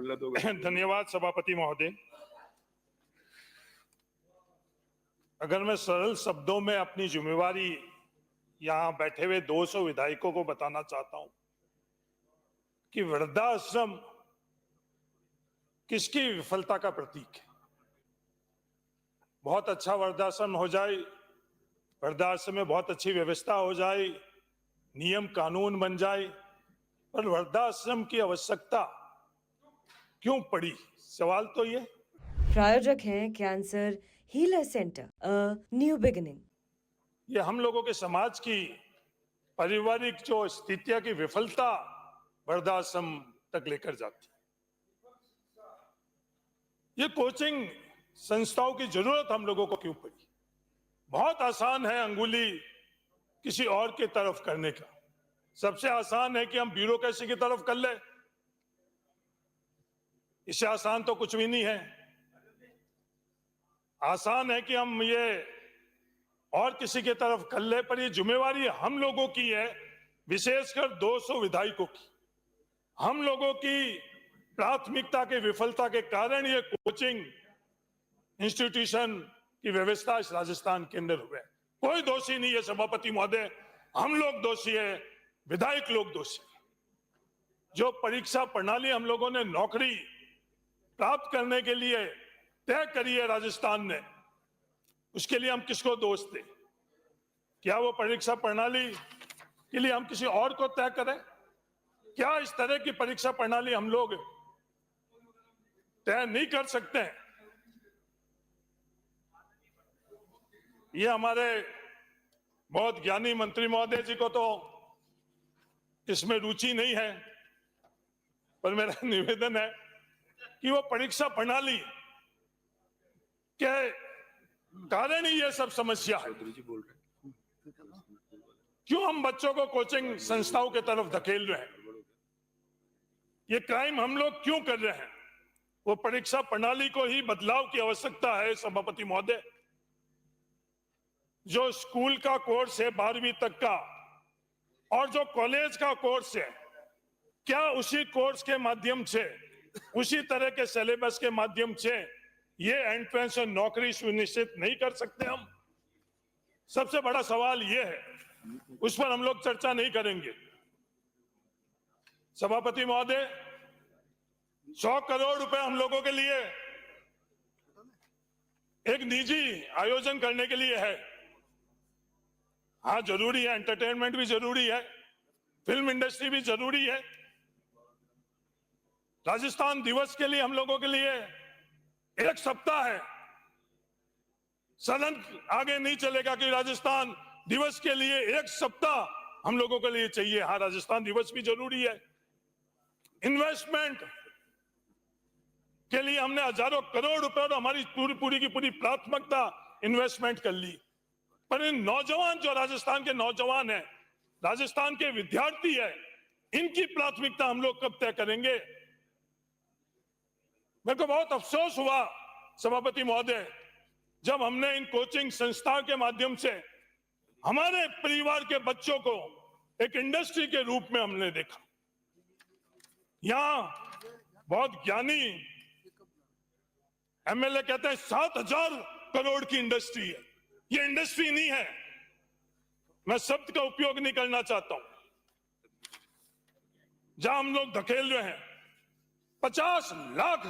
अगला 2 घंटे। धन्यवाद सभापति महोदय। अगर मैं सरल शब्दों में अपनी जिम्मेवारी यहां बैठे हुए 200 विधायकों को बताना चाहता हूं कि वृद्धाश्रम किसकी विफलता का प्रतीक है। बहुत अच्छा वृद्धाश्रम हो जाए, वृद्धाश्रम में बहुत अच्छी व्यवस्था हो जाए, नियम कानून बन जाए, पर वृद्धाश्रम की आवश्यकता क्यों पड़ी, सवाल तो ये। प्रायोजक हैं cancer healer centre, a new beginning. ये हम लोगों के समाज की पारिवारिक जो स्थितियां की विफलता वृद्धाश्रम तक लेकर जाती है। ये कोचिंग संस्थाओं की जरूरत हम लोगों को क्यों पड़ी। बहुत आसान है अंगुली किसी और की तरफ करने का। सबसे आसान है कि हम ब्यूरोक्रेसी की तरफ कर ले। इससे आसान तो कुछ भी नहीं है। आसान है कि हम ये और किसी की तरफ कर ले, पर ये जिम्मेवारी हम लोगों की है, विशेषकर 200 विधायकों की। हम लोगों की प्राथमिकता की विफलता के कारण ये कोचिंग इंस्टीट्यूशन की व्यवस्था इस राजस्थान के अंदर हुए। कोई दोषी नहीं है सभापति महोदय, हम लोग दोषी है, विधायक लोग दोषी है। जो परीक्षा प्रणाली हम लोगों ने नौकरी प्राप्त करने के लिए तय करी है राजस्थान ने, उसके लिए हम किसको दोष दें? क्या वो परीक्षा प्रणाली के लिए हम किसी और को तय करें? क्या इस तरह की परीक्षा प्रणाली हम लोग तय नहीं कर सकते हैं? ये हमारे बहुत ज्ञानी मंत्री महोदय जी को तो इसमें रुचि नहीं है, पर मेरा निवेदन है कि वो परीक्षा प्रणाली के कारण ही ये सब समस्या है। क्यों हम बच्चों को कोचिंग संस्थाओं की तरफ धकेल रहे हैं? ये क्राइम हम लोग क्यों कर रहे हैं? वो परीक्षा प्रणाली को ही बदलाव की आवश्यकता है सभापति महोदय। जो स्कूल का कोर्स है 12वीं तक का और जो कॉलेज का कोर्स है, क्या उसी कोर्स के माध्यम से, उसी तरह के सिलेबस के माध्यम से ये एंट्रेंस और नौकरी सुनिश्चित नहीं कर सकते हम? सबसे बड़ा सवाल ये है, उस पर हम लोग चर्चा नहीं करेंगे। सभापति महोदय, 100 करोड़ रुपए हम लोगों के लिए एक निजी आयोजन करने के लिए है। हाँ जरूरी है, एंटरटेनमेंट भी जरूरी है, फिल्म इंडस्ट्री भी जरूरी है। राजस्थान दिवस के लिए हम लोगों के लिए 1 सप्ताह है। सदन आगे नहीं चलेगा कि राजस्थान दिवस के लिए 1 सप्ताह हम लोगों के लिए चाहिए। हाँ राजस्थान दिवस भी जरूरी है। इन्वेस्टमेंट के लिए हमने हजारों करोड़ रुपए और हमारी पूरी की पूरी प्राथमिकता इन्वेस्टमेंट कर ली, पर इन नौजवान जो राजस्थान के नौजवान हैं, राजस्थान के विद्यार्थी है, इनकी प्राथमिकता हम लोग कब तय करेंगे? मेरे को बहुत अफसोस हुआ सभापति महोदय, जब हमने इन कोचिंग संस्थाओं के माध्यम से हमारे परिवार के बच्चों को एक इंडस्ट्री के रूप में हमने देखा। यहां बहुत ज्ञानी एमएलए कहते हैं 7,000 करोड़ की इंडस्ट्री है। ये इंडस्ट्री नहीं है, मैं शब्द का उपयोग नहीं करना चाहता हूं। जहां हम लोग धकेल रहे हैं 50 लाख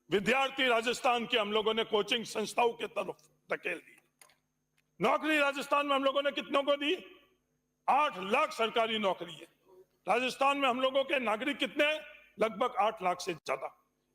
विद्यार्थी राजस्थान के हम लोगों ने कोचिंग संस्थाओं के तरफ धकेल दी। नौकरी राजस्थान में हम लोगों ने कितनों को दी? 8 लाख सरकारी नौकरी है राजस्थान में। हम लोगों के नागरिक कितने? लगभग 8 लाख से ज्यादा।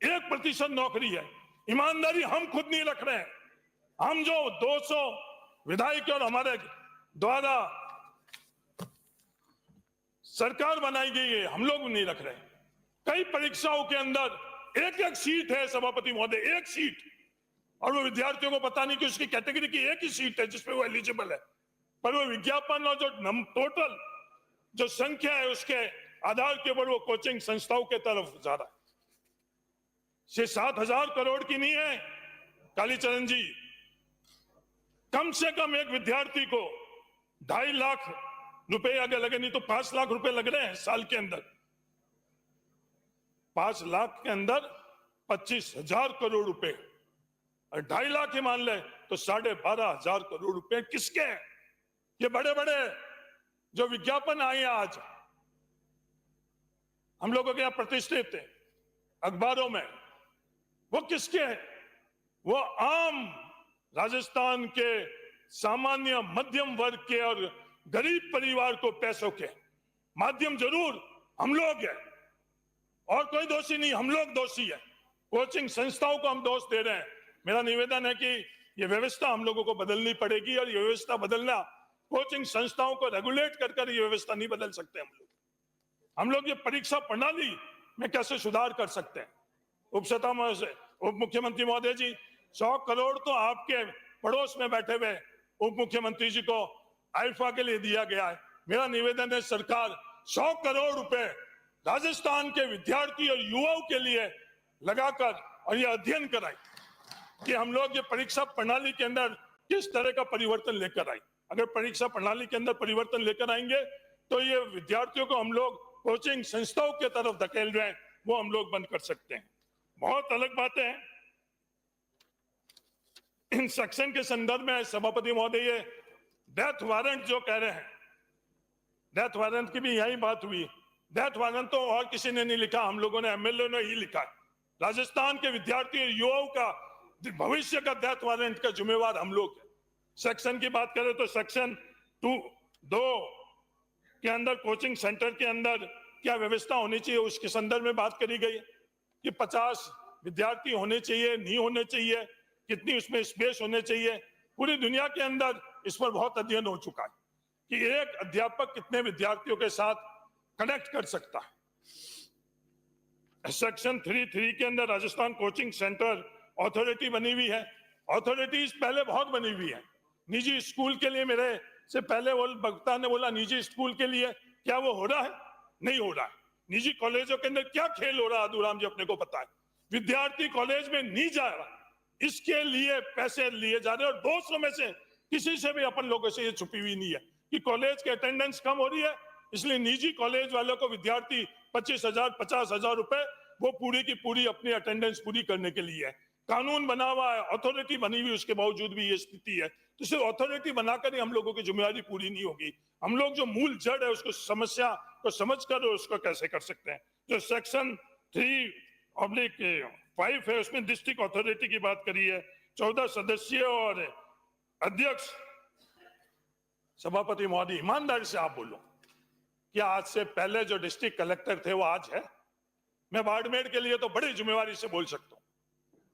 1% नौकरी है। ईमानदारी हम खुद नहीं रख रहे हैं। हम जो 200 विधायक और हमारे द्वारा सरकार बनाई गई है, हम लोग नहीं रख रहे हैं। कई परीक्षाओं के अंदर एक सीट है सभापति महोदय, 1 सीट, और वो विद्यार्थियों को पता नहीं कि उसकी कैटेगरी की 1 ही सीट है जिसपे वो एलिजिबल है, पर वो विज्ञापन और जो टोटल जो संख्या है उसके आधार के ऊपर वो कोचिंग संस्थाओं के तरफ जा रहा है। ये 7,000 करोड़ की नहीं है कालीचरण जी। कम से कम एक विद्यार्थी को 2.5 लाख रुपए आगे लगे, नहीं तो 5 लाख रुपए लग रहे हैं साल के अंदर। 5 लाख के अंदर 25,000 करोड़ रुपए, और 2.5 लाख ही मान ले तो 12,500 करोड़ रुपए किसके हैं? ये बड़े बड़े जो विज्ञापन आए हैं आज हम लोगों के यहाँ प्रतिष्ठित है अखबारों में, वो किसके हैं? वो आम राजस्थान के सामान्य मध्यम वर्ग के और गरीब परिवार को पैसों के माध्यम जरूर हम लोग हैं, और कोई दोषी नहीं, हम लोग दोषी है। कोचिंग संस्थाओं को हम दोष दे रहे हैं। मेरा निवेदन है कि ये व्यवस्था हम लोगों को बदलनी पड़ेगी, और ये व्यवस्था बदलना, कोचिंग संस्थाओं को रेगुलेट कर ये व्यवस्था नहीं बदल सकते हम लोग ये परीक्षा प्रणाली में कैसे सुधार कर सकते हैं? उप मुख्यमंत्री महोदय जी, 100 करोड़ तो आपके पड़ोस में बैठे हुए उप मुख्यमंत्री जी को आईफा के लिए दिया गया है। मेरा निवेदन है सरकार 100 करोड़ रुपए राजस्थान के विद्यार्थी और युवाओं के लिए लगाकर और ये अध्ययन कराए कि हम लोग ये परीक्षा प्रणाली के अंदर किस तरह का परिवर्तन लेकर आए। अगर परीक्षा प्रणाली के अंदर परिवर्तन लेकर आएंगे तो ये विद्यार्थियों को हम लोग कोचिंग संस्थाओं के तरफ धकेल रहे हैं, वो हम लोग बंद कर सकते हैं। बहुत अलग बातें हैं इन सेक्शन के संदर्भ में। सभापति महोदय, ये डेथ वारंट जो कह रहे हैं, डेथ वारंट की भी यही बात हुई। डेथ वारंट तो और किसी ने नहीं लिखा, हम लोगों ने, एमएलए ने ही लिखा है। राजस्थान के विद्यार्थी और युवाओं का भविष्य का डेथ वारंट का जिम्मेवार हम लोग हैं। सेक्शन की बात करें तो सेक्शन 2 के अंदर कोचिंग सेंटर के अंदर क्या व्यवस्था होनी चाहिए उसके संदर्भ में बात करी गई कि 50 विद्यार्थी होने चाहिए, नहीं होने चाहिए, कितनी उसमें स्पेस होने चाहिए। पूरी दुनिया के अंदर इस पर बहुत अध्ययन हो चुका है कि एक अध्यापक कितने विद्यार्थियों के साथ कनेक्ट कर सकता है। सेक्शन 3 के अंदर राजस्थान कोचिंग सेंटर अथॉरिटी बनी हुई है। अथॉरिटीज पहले बहुत बनी हुई है निजी स्कूल के लिए। मेरे से पहले वो वक्ता ने बोला निजी स्कूल के लिए, क्या वो हो रहा है? नहीं हो रहा है। निजी कॉलेजों के अंदर क्या खेल हो रहा है अधूराम जी अपने को पता है। विद्यार्थी कॉलेज में नहीं जा रहा, इसके लिए पैसे लिए जा रहे हैं, और दोस्तों में से किसी से भी अपन लोगों से ये छुपी हुई नहीं है कि कॉलेज की अटेंडेंस कम हो रही है, इसलिए निजी कॉलेज वालों को विद्यार्थी 25,000 50,000 रुपए वो पूरी की पूरी अपनी अटेंडेंस पूरी करने के लिए है। कानून बना हुआ है, अथॉरिटी बनी हुई, उसके बावजूद भी ये स्थिति है। तो सिर्फ अथॉरिटी बनाकर ही हम लोगों की जिम्मेदारी पूरी नहीं होगी। हम लोग जो मूल जड़ है उसको, समस्या को समझकर उसको कैसे कर सकते हैं। जो सेक्शन 3/5 है उसमें डिस्ट्रिक्ट अथॉरिटी की बात करी है, 14 सदस्य और अध्यक्ष। सभापति महोदय, ईमानदारी से आप बोलो, क्या आज से पहले जो डिस्ट्रिक्ट कलेक्टर थे वो आज है? मैं बाड़मेर के लिए तो बड़ी जिम्मेवारी से बोल सकता हूँ,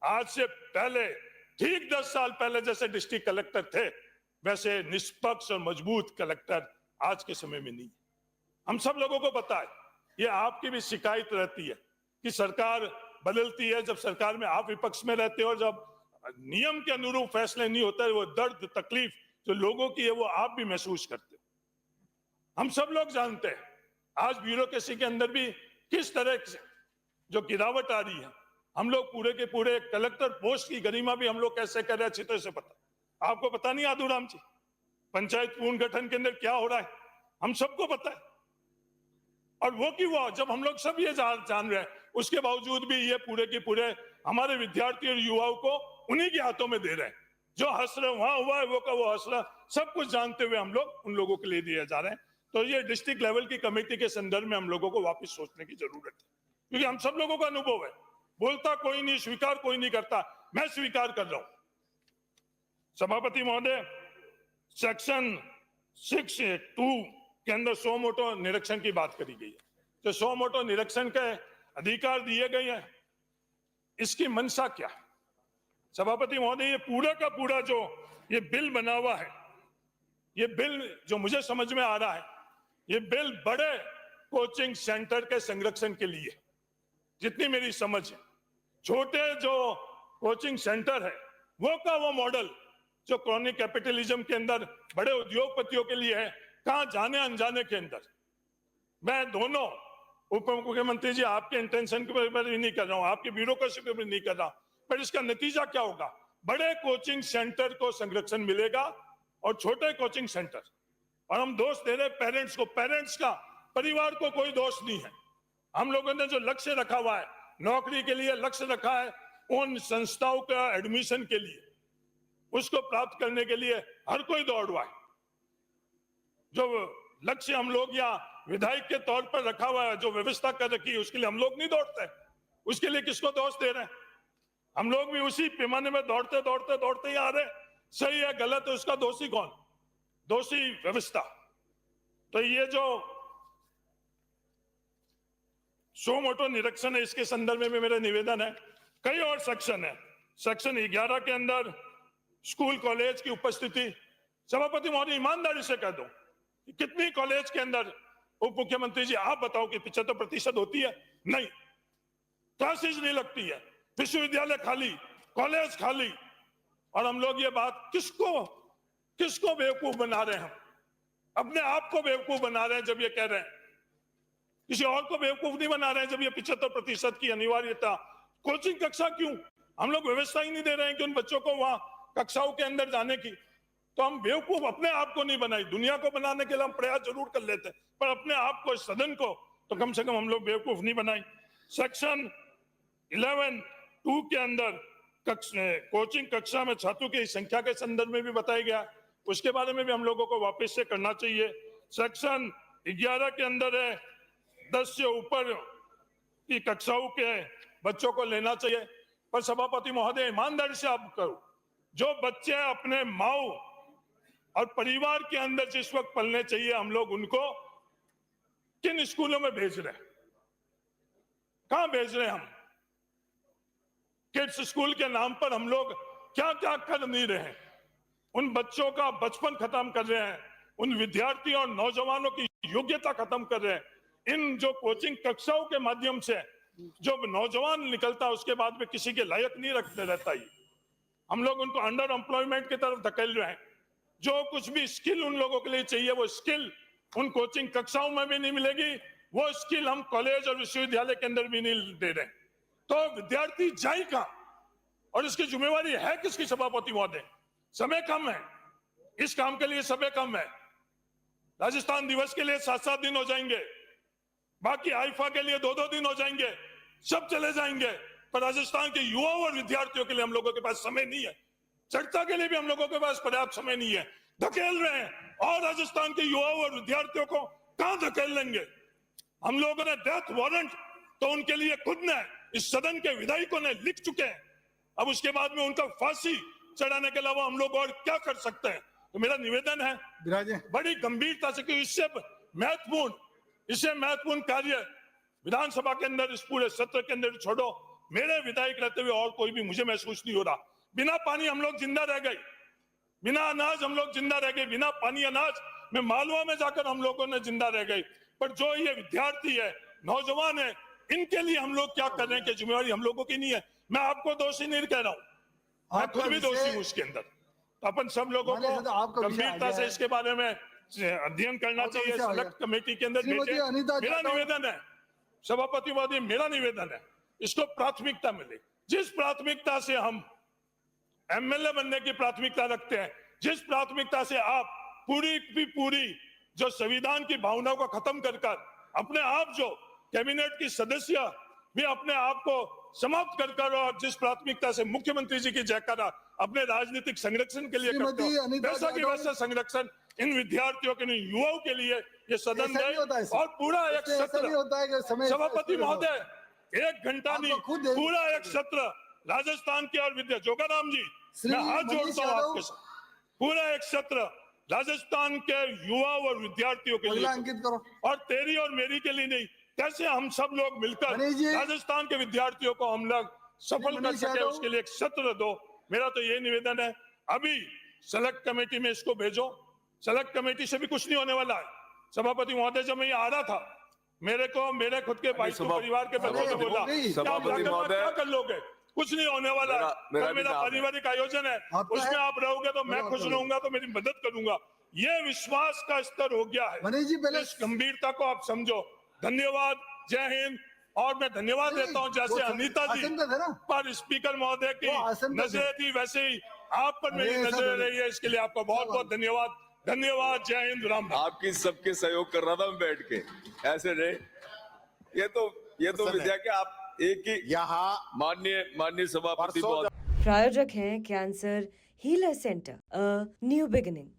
आज से पहले ठीक 10 साल पहले जैसे डिस्ट्रिक्ट कलेक्टर थे वैसे निष्पक्ष और मजबूत कलेक्टर आज के समय में नहीं। हम सब लोगों को पता है, ये आपकी भी शिकायत रहती है कि सरकार बदलती है, जब सरकार में आप विपक्ष में रहते हो, जब नियम के अनुरूप फैसले नहीं होते, वो दर्द तकलीफ जो लोगों की है वो आप भी महसूस करते हो। हम सब लोग जानते हैं आज ब्यूरोक्रेसी के अंदर भी किस तरह से जो गिरावट आ रही है। हम लोग पूरे के पूरे कलेक्टर पोस्ट की गरिमा भी हम लोग कैसे कर रहे हैं अच्छी तरह से पता। आपको पता नहीं आदूराम जी, पंचायत पुनर्गठन के अंदर क्या हो रहा है, हम सबको पता है। और वो की वो जब हम लोग सब ये जान रहे हैं, उसके बावजूद भी ये पूरे के पूरे हमारे विद्यार्थी और युवाओं को उन्हीं के हाथों में दे रहे हैं। जो हंस रहे वहां हुआ है वो का वो हंस रहा, सब कुछ जानते हुए हम लोग उन लोगों के लिए दिए जा रहे हैं। तो ये डिस्ट्रिक्ट लेवल की कमेटी के संदर्भ में हम लोगों को वापस सोचने की जरूरत है, क्योंकि हम सब लोगों का अनुभव है। बोलता कोई नहीं, स्वीकार कोई नहीं करता, मैं स्वीकार कर रहा हूं। सभापति महोदय, सेक्शन 6(2) के अंदर सो मोटो निरीक्षण की बात करी गई है। तो सो मोटो निरीक्षण के अधिकार दिए गए हैं, इसकी मंशा क्या है? सभापति महोदय, ये पूरा का पूरा जो ये बिल बना हुआ है, ये बिल जो मुझे समझ में आ रहा है, ये बिल बड़े कोचिंग सेंटर के संरक्षण के लिए, जितनी मेरी समझ है। छोटे जो कोचिंग सेंटर है वो का वो मॉडल जो क्रॉनिक कैपिटलिज्म के अंदर बड़े उद्योगपतियों के लिए है, कहां जाने अनजाने के अंदर। मैं दोनों उप मुख्यमंत्री जी आपके इंटेंशन के ऊपर भी नहीं कर रहा हूं, आपके ब्यूरोक्रेसी के ऊपर नहीं कर रहा, पर इसका नतीजा क्या होगा? बड़े कोचिंग सेंटर को संरक्षण मिलेगा और छोटे कोचिंग सेंटर, और हम दोष दे रहे पेरेंट्स को, पेरेंट्स का, परिवार को कोई दोष नहीं है। हम लोगों ने जो लक्ष्य रखा हुआ है नौकरी के लिए लक्ष्य रखा है, उन संस्थाओं का एडमिशन के लिए, उसको प्राप्त करने के लिए हर कोई दौड़ रहा है। जो लक्ष्य हम लोग या विधायक के तौर पर रखा हुआ है, जो व्यवस्था कर रखी है, उसके लिए हम लोग नहीं दौड़ते। उसके लिए किसको दोष दे रहे हैं? हम लोग भी उसी पैमाने में दौड़ते दौड़ते दौड़ते ही आ रहे। सही है गलत है, उसका दोषी कौन? दोषी व्यवस्था। तो ये जो सो मोटो निरीक्षण है, इसके संदर्भ में भी मेरा निवेदन है। कई और सेक्शन है। सेक्शन 11 के अंदर स्कूल कॉलेज की उपस्थिति, सभापति महोदय ईमानदारी से कह दो, कितनी कॉलेज के अंदर उप मुख्यमंत्री जी आप बताओ कि 75% होती है? नहीं, क्लासेज नहीं लगती है, विश्वविद्यालय खाली, कॉलेज खाली। और हम लोग ये बात किसको बेवकूफ बना रहे हैं? हम अपने आप को बेवकूफ बना रहे हैं जब ये कह रहे हैं, किसी और को बेवकूफ नहीं बना रहे हैं जब ये 75% की अनिवार्यता। कोचिंग कक्षा क्यों? हम लोग व्यवस्था ही नहीं दे रहे हैं कि उन बच्चों को वहां कक्षाओं के अंदर जाने की। तो हम बेवकूफ अपने आप को नहीं बनाई, दुनिया को बनाने के लिए हम प्रयास जरूर कर लेते हैं, पर अपने आप को, सदन को तो कम से कम हम लोग बेवकूफ नहीं बनाई। सेक्शन 11(2) के अंदर कोचिंग कक्षा में छात्रों की संख्या के संदर्भ में भी बताया गया, उसके बारे में भी हम लोगों को वापस से करना चाहिए। सेक्शन 11 के अंदर है 10 से ऊपर की कक्षाओं के बच्चों को लेना चाहिए। पर सभापति महोदय ईमानदारी से आप करो, जो बच्चे अपने माँ और परिवार के अंदर जिस वक्त पलने चाहिए, हम लोग उनको किन स्कूलों में भेज रहे हैं? कहां भेज रहे हैं हम? किड्स स्कूल के नाम पर हम लोग क्या क्या कर नहीं रहे हैं? उन बच्चों का बचपन खत्म कर रहे हैं, उन विद्यार्थियों और नौजवानों की योग्यता खत्म कर रहे हैं। इन जो कोचिंग कक्षाओं के माध्यम से जो नौजवान निकलता है, उसके बाद में किसी के लायक नहीं रखते रहता ही। हम लोग उनको अंडर एम्प्लॉयमेंट की तरफ धकेल रहे हैं। जो कुछ भी स्किल उन लोगों के लिए चाहिए, वो स्किल उन कोचिंग कक्षाओं में भी नहीं मिलेगी, वो स्किल हम कॉलेज और विश्वविद्यालय के अंदर भी नहीं दे रहे। तो विद्यार्थी जाए कहां? और इसकी जिम्मेवारी है किसकी? सभापति महोदय, समय कम है, इस काम के लिए समय कम है। राजस्थान दिवस के लिए 7-7 दिन हो जाएंगे, बाकी आईफा के लिए 2-2 दिन हो जाएंगे, सब चले जाएंगे, पर राजस्थान के युवाओं और विद्यार्थियों के लिए हम लोगों के पास समय नहीं है। चर्चा के लिए भी हम लोगों के पास पर्याप्त समय नहीं है, धकेल रहे हैं। और राजस्थान के युवाओं और विद्यार्थियों को कहां धकेल लेंगे? हम लोगों ने डेथ वारंट तो उनके लिए खुद ने, इस सदन के विधायकों ने लिख चुके हैं। अब उसके बाद में उनका फांसी चढ़ाने के अलावा हम लोग और क्या कर सकते हैं? तो मेरा निवेदन है बड़ी गंभीरता से कि इससे महत्वपूर्ण कार्य विधानसभा के अंदर, इस पूरे सत्र के अंदर छोड़ो। मेरे विधायक रहते हुए और कोई भी मुझे महसूस नहीं हो रहा। बिना पानी हम लोग जिंदा रह गए, बिना अनाज हम लोग जिंदा रह गए, बिना पानी अनाज में मालवा में जाकर हम लोगों ने जिंदा रह गए। पर जो ये विद्यार्थी है, नौजवान है, इनके लिए हम लोग क्या कर रहे हैं कि जिम्मेवारी हम लोगों की नहीं है। मैं आपको दोषी नहीं कह रहा हूं, मैं खुद भी दोषी हूं उसके अंदर। तो अपन सब लोगों को गंभीरता से इसके बारे में अध्ययन करना चाहिए, सेलेक्ट कमेटी के अंदर भेजें। मेरा निवेदन है सभापति महोदय, मेरा निवेदन है इसको प्राथमिकता मिले। जिस प्राथमिकता से हम एमएलए बनने की प्राथमिकता रखते हैं, जिस प्राथमिकता से आप पूरी जो संविधान की भावनाओं को खत्म कर अपने आप जो कैबिनेट की सदस्य भी अपने आप को समाप्त कर और जिस प्राथमिकता से मुख्यमंत्री जी की जयकारा अपने राजनीतिक संरक्षण के लिए करते हो, वैसा की वैसा संरक्षण इन विद्यार्थियों के, युवाओं के लिए ये सदन है। और पूरा एक सत्र, सभापति महोदय, 1 घंटा नहीं, पूरा एक सत्र राजस्थान के और विद्या जोगाराम जी, मैं हाथ जोड़ता हूँ आपके साथ, पूरा एक सत्र राजस्थान के युवाओं और विद्यार्थियों के लिए अंकित करो, और तेरी और मेरी के लिए नहीं। कैसे हम सब लोग मिलकर राजस्थान के विद्यार्थियों को हम लोग सफल कर सके, उसके लिए एक सत्र दो। मेरा तो ये निवेदन है। अभी सेलेक्ट कमेटी में इसको भेजो। सेलेक्ट कमेटी से भी कुछ नहीं होने वाला है। सभापति महोदय, जब मैं ये आ रहा था, मेरे खुद के भाई को, परिवार के बच्चों ने बोला क्या कर लोगे, कुछ नहीं होने वाला है। मेरा पारिवारिक आयोजन है, उसमें आप रहोगे तो मैं खुश रहूंगा, तो मेरी मदद करूंगा। ये विश्वास का स्तर हो गया है। इस गंभीरता को आप समझो। धन्यवाद, जय हिंद। और मैं धन्यवाद देता हूं, जैसे अनीता जी पर स्पीकर महोदय की नजरें थी, वैसे ही आप पर मेरी नजर रही है। इसके लिए आपका बहुत बहुत धन्यवाद। धन्यवाद, जय हिंद, राम। आपकी सबके सहयोग कर रहा था मैं बैठ के, ऐसे नहीं। ये तो विद्या के आप एक ही यहाँ माननीय सभापति परसों महोदय प्रायोजक हैं cancer healer centre, a new beginning.